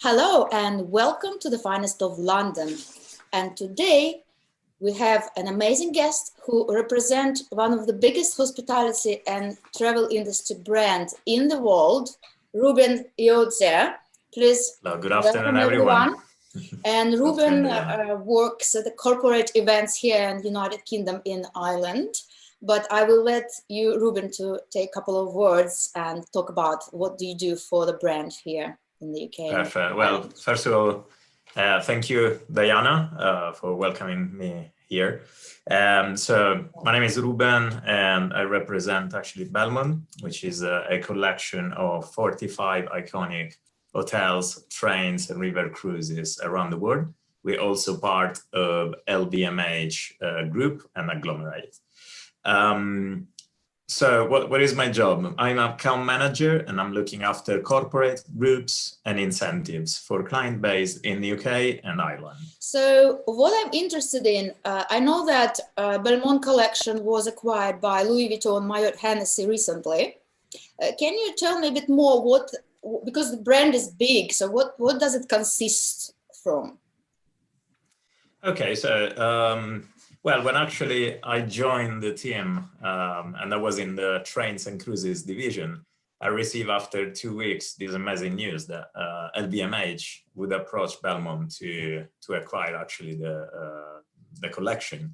Hello and welcome to the finest of London. And today we have an amazing guest who represents one of the biggest hospitality and travel industry brands in the world, Ruben Iozzia. Please Hello, good afternoon, welcome everyone. And Ruben works at the corporate events here in the United Kingdom in Ireland. But I will let you, Ruben, to take a couple of words and talk about what do you do for the brand here in the UK. Perfect. Well, first of all, thank you, Diana, for welcoming me here. So my name is Ruben and I represent actually Belmond, which is a collection of 45 iconic hotels, trains and river cruises around the world. We're also part of LVMH group and agglomerate. So what is my job? I'm an account manager and I'm looking after corporate groups and incentives for client base in the UK and Ireland. So what I'm interested in, I know that Belmond collection was acquired by Louis Vuitton, Moet Hennessy recently. Can you tell me a bit more because the brand is big, so what does it consist from? Okay, so well, when actually I joined the team and I was in the trains and cruises division, I received after 2 weeks this amazing news that LVMH would approach Belmond to acquire actually the collection.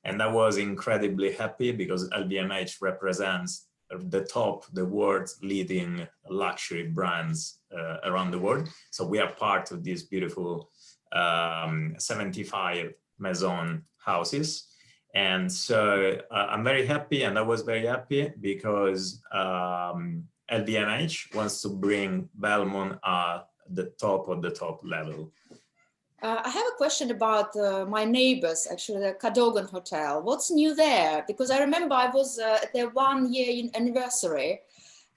And I was incredibly happy because LVMH represents the world's leading luxury brands around the world. So we are part of this beautiful 75 Maison houses. And so I'm very happy, and I was very happy because LVMH wants to bring Belmond at the top of the top level. I have a question about my neighbors, actually, the Cadogan Hotel. What's new there? Because I remember I was at their 1 year anniversary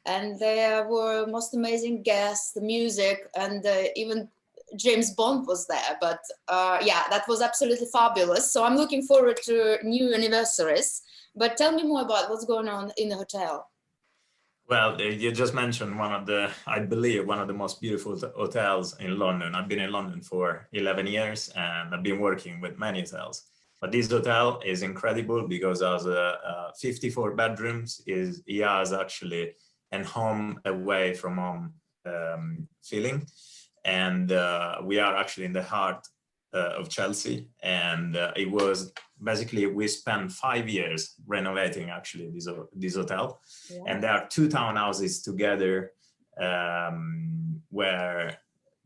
and there were most amazing guests, the music, and even James Bond was there, but yeah, that was absolutely fabulous. So I'm looking forward to new anniversaries. But tell me more about what's going on in the hotel. Well, you just mentioned I believe, one of the most beautiful hotels in London. I've been in London for 11 years and I've been working with many hotels. But this hotel is incredible because it has 54 bedrooms. It has actually a home away from home feeling. And we are actually in the heart of Chelsea. And it was basically, we spent 5 years renovating actually this hotel. Yeah. And there are 2 townhouses together where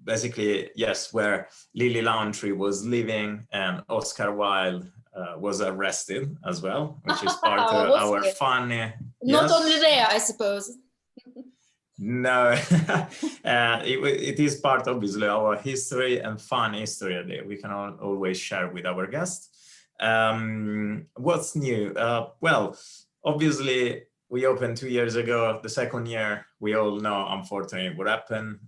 basically, yes, where Lily Laundrie was living and Oscar Wilde was arrested as well, which is part of our funny. Not only there, I suppose. No, it is part, obviously, our history and fun history that we can always share with our guests. What's new? Well, obviously, we opened 2 years ago. The second year, we all know, unfortunately, what happened.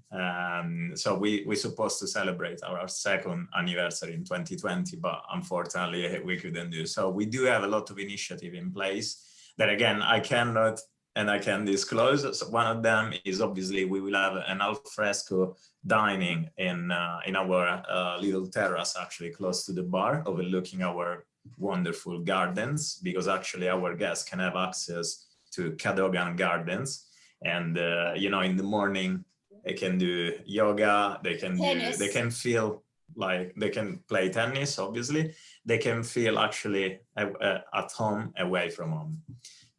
So we're supposed to celebrate our second anniversary in 2020, but unfortunately, we couldn't do. So we do have a lot of initiative in place that, again, I cannot and I can disclose. So one of them is obviously we will have an al fresco dining in our little terrace, actually close to the bar, overlooking our wonderful gardens, because actually our guests can have access to Cadogan Gardens. And you know, in the morning they can do yoga, they can feel like they can play tennis, obviously. They can feel actually at home, away from home.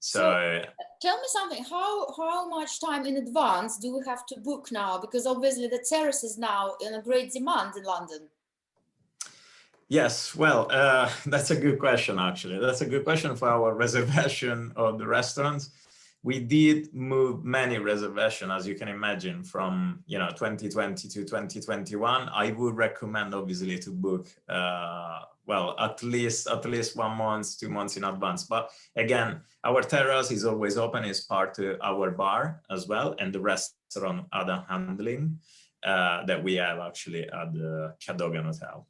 So tell me something, how much time in advance do we have to book now? Because obviously the terrace is now in a great demand in London. Yes, well, that's a good question, actually. That's a good question for our reservation of the restaurants. We did move many reservations, as you can imagine, from 2020 to 2021. I would recommend, obviously, to book well, at least 1 month, 2 months in advance. But again, our terrace is always open as part of our bar as well, and the restaurant other handling that we have actually at the Cadogan Hotel.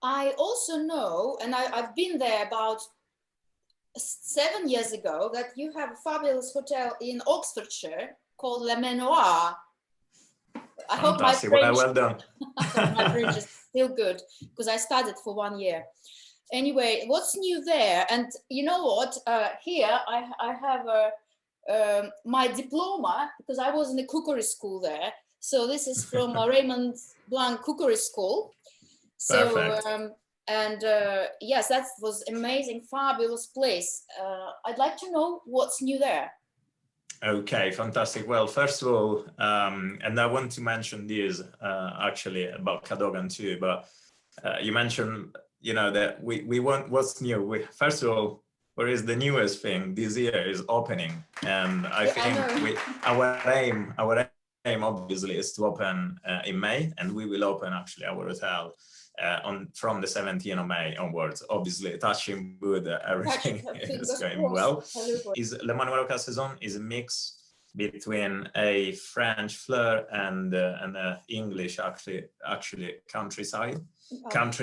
I also know, and I've been there about 7 years ago, that you have a fabulous hotel in Oxfordshire called Menoir. I hope my Fantastic. French, Well done. I hope my French is still good because I studied for 1 year. Anyway, what's new there? And you know what? Here I have my diploma because I was in a cookery school there. So this is from Raymond Blanc Cookery School. So Perfect. yes, that was amazing, fabulous place. I'd like to know what's new there. Okay, fantastic. Well, first of all, and I want to mention this actually about Cadogan too, but you mentioned, you know, that we want what's new. First of all, what is the newest thing this year is opening, and I Yeah, I think know. our aim obviously is to open in May, and we will open actually our hotel from the 17th of May onwards. Obviously, touching wood, everything is Fingers going crossed. well. Is Le Manoir Saison is a mix between a French flair and a English actually country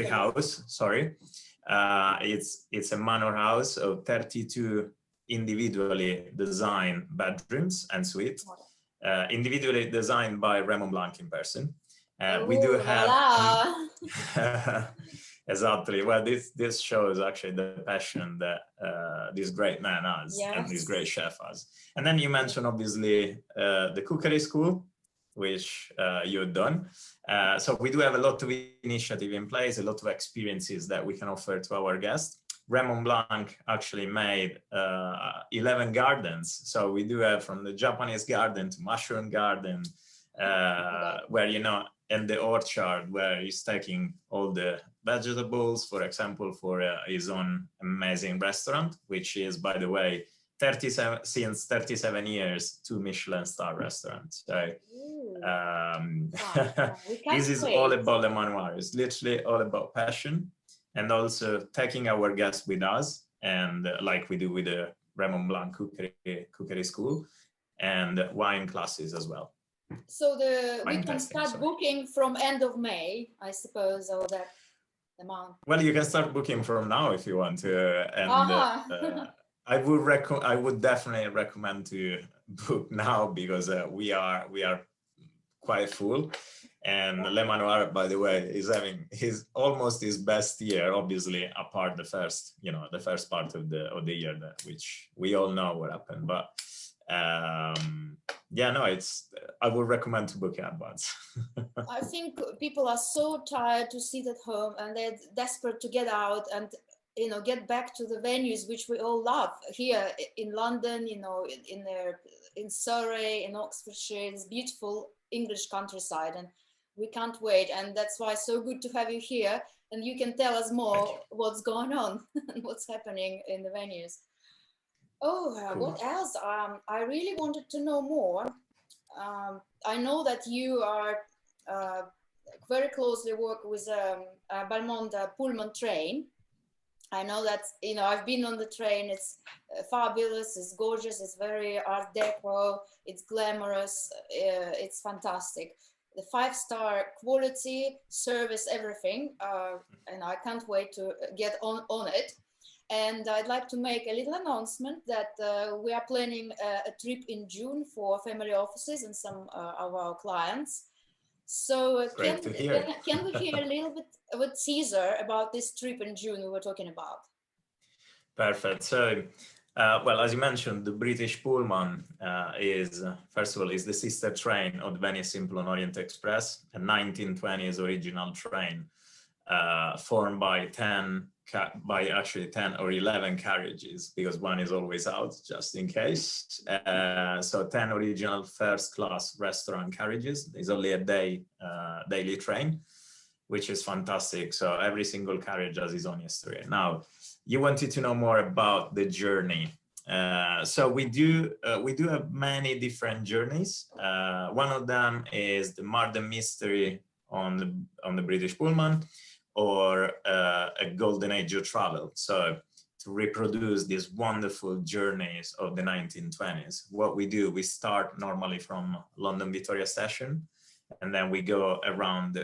house. Sorry, it's a manor house of 32 individually designed bedrooms and suites, individually designed by Raymond Blanc in person. We do have exactly. Well, this shows actually the passion that this great man has, yes, and this great chef has. And then you mentioned obviously the cookery school, which you've done. So we do have a lot of initiative in place, a lot of experiences that we can offer to our guests. Raymond Blanc actually made 11 gardens. So we do have from the Japanese garden to mushroom garden, where, you know, in the orchard where he's taking all the vegetables, for example, for his own amazing restaurant, which is, by the way, 37 years, 2 Michelin star restaurants. So this is all about the Menoir. It's literally all about passion, and also taking our guests with us, and like we do with the Raymond Blanc cookery school, and wine classes as well. So we can start booking from end of May, I suppose, or that amount. Well, you can start booking from now if you want to, and I would definitely recommend to book now because we are quite full, and Le Manoir, by the way, is having almost his best year, obviously, apart the first part of the year, which we all know what happened, but. Yeah, no, I would recommend to book in advance. I think people are so tired to sit at home, and they're desperate to get out and, you know, get back to the venues which we all love here in London, you know, in Surrey, in Oxfordshire, this beautiful English countryside, and we can't wait. And that's why it's so good to have you here, and you can tell us more what's going on and what's happening in the venues. Oh, cool. What else? I really wanted to know more. I know that you are very closely work with Belmond Pullman train. I know that, you know, I've been on the train. It's fabulous. It's gorgeous. It's very Art Deco. It's glamorous. It's fantastic. The 5-star quality, service, everything. And I can't wait to get on it. And I'd like to make a little announcement that we are planning a trip in June for family offices and some of our clients. So can we hear a little bit with Caesar about this trip in June we were talking about? Perfect. So, well, as you mentioned, the British Pullman is, first of all, is the sister train of the Venice Simplon and Orient Express, a 1920s original train formed by 10 or 11 carriages, because one is always out just in case. So 10 original first-class restaurant carriages. There's only a daily train, which is fantastic. So every single carriage has its own history. Now, you wanted to know more about the journey. So we do have many different journeys. One of them is the Murder Mystery on the British Pullman, or a golden age of travel. So to reproduce these wonderful journeys of the 1920s, what we do, we start normally from London Victoria Station, and then we go around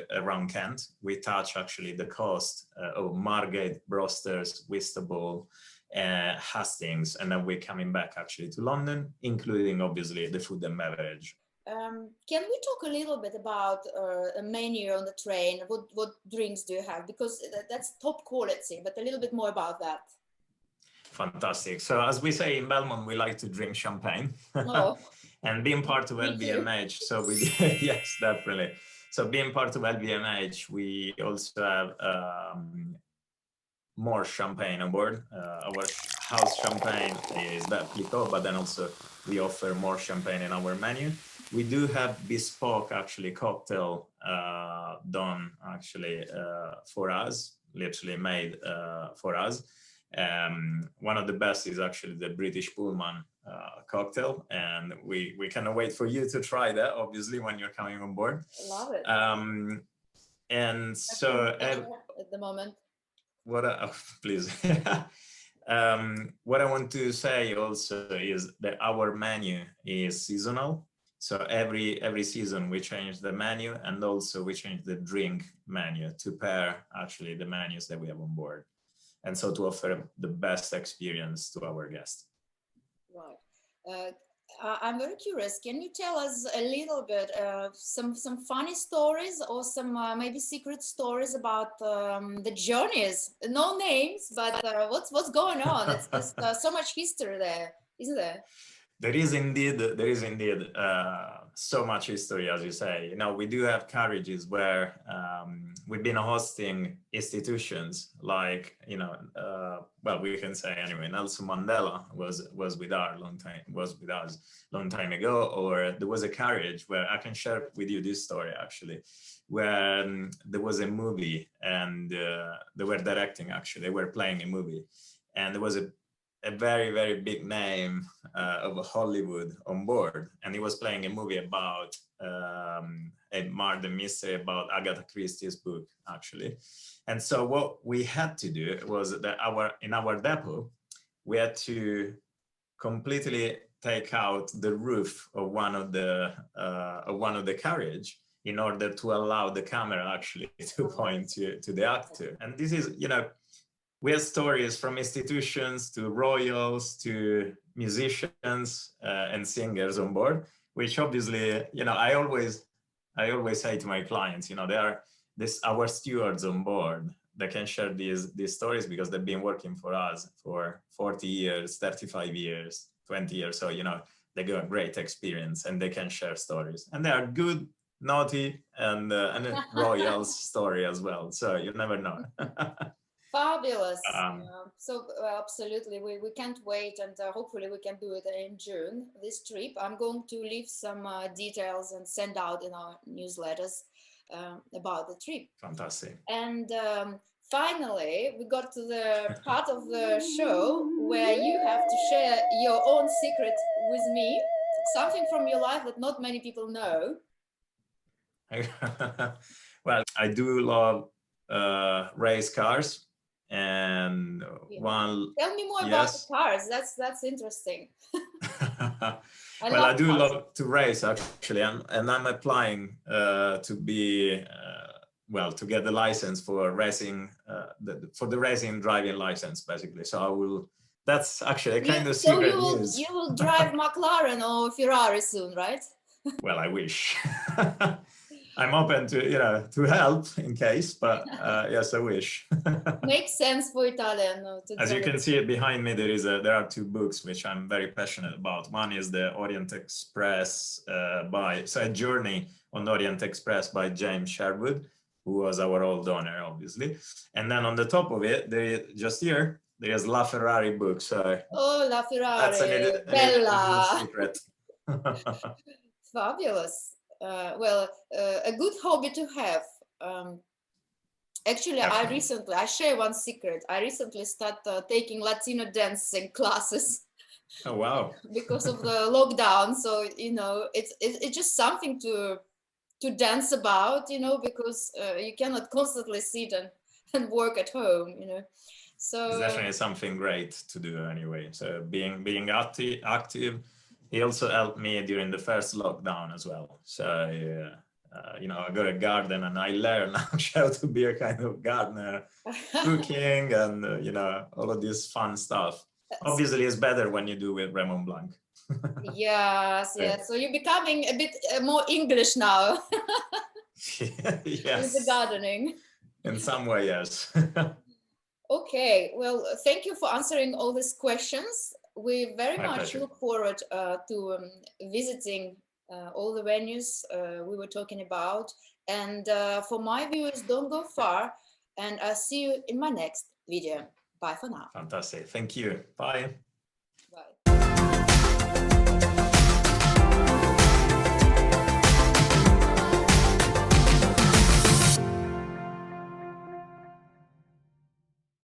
Kent. We touch actually the coast of Margate, Broadstairs, Whitstable, Hastings, and then we're coming back actually to London, including obviously the food and beverage. Can we talk a little bit about a menu on the train? What drinks do you have? Because that's top quality, but a little bit more about that. Fantastic. So as we say in Belmond, we like to drink champagne. Oh, And being part of me too. LVMH, so we yes, definitely. So being part of LVMH, we also have more champagne on board. Our house champagne is that Clicquot, but then also we offer more champagne in our menu. We do have bespoke actually cocktail done actually for us, literally made for us. One of the best is actually the British Pullman cocktail, and we cannot wait for you to try that, obviously, when you're coming on board. Love it. And so At the moment. please. What I want to say also is that our menu is seasonal. So every season we change the menu, and also we change the drink menu to pair actually the menus that we have on board. And so to offer the best experience to our guests. Right. I'm very curious. Can you tell us a little bit some funny stories or some maybe secret stories about the journeys? No names, but what's going on? It's just so much history there, isn't there? There is indeed so much history, as you say. You know, we do have carriages where we've been hosting institutions like, you know, well, we can say anyway, Nelson Mandela was with us long time ago, or there was a carriage where I can share with you this story actually, where there was a movie and they were directing actually, they were playing a movie, and there was a very, very big name of Hollywood on board. And he was playing a movie about a murder mystery about Agatha Christie's book, actually. And so what we had to do was that in our depot, we had to completely take out the roof of one of the carriage in order to allow the camera actually to point to the actor. And this is, you know, we have stories from institutions to royals to musicians and singers on board, which obviously, you know, I always say to my clients, you know, they are our stewards on board that can share these stories because they've been working for us for 40 years, 35 years, 20 years. So, you know, they got a great experience and they can share stories, and they are good, naughty, and a royal story as well. So you never know. Fabulous. So absolutely, we can't wait, and hopefully we can do it in June, this trip. I'm going to leave some details and send out in our newsletters about the trip. Fantastic. And finally, we got to the part of the show where you have to share your own secret with me, something from your life that not many people know. Well, I do love race cars. And tell me more about the cars. That's interesting. I do love to race actually, and I'm applying to be to get the license for racing, for the racing driving license basically. So I will. That's actually a kind of secret news. You will drive McLaren or Ferrari soon, right? Well, I wish. I'm open to, you know, to help in case, but yes, I wish. Makes sense for Italian. As you can see it behind me, there are two books which I'm very passionate about. One is the Orient Express a journey on Orient Express by James Sherwood, who was our old owner, obviously. And then on the top of it, there is La Ferrari book. So oh, La Ferrari, that's an Bella. secret. Fabulous. A good hobby to have. Actually, I share one secret. I recently started taking Latino dancing classes. Oh wow! Because of the lockdown, so you know, it's just something to dance about, you know, because you cannot constantly sit and work at home, you know. So it's definitely something great to do anyway. So being active. He also helped me during the first lockdown as well. So, you know, I got a garden and I learned how to be a kind of gardener, cooking and, you know, all of this fun stuff. Obviously, it's better when you do with Raymond Blanc. Yes, yes. So you're becoming a bit more English now with the Yes, gardening. in some way, yes. Okay, well, thank you for answering all these questions. We very My much pleasure. look forward to visiting all the venues we were talking about. And for my viewers, don't go far. And I'll see you in my next video. Bye for now. Fantastic. Thank you. Bye.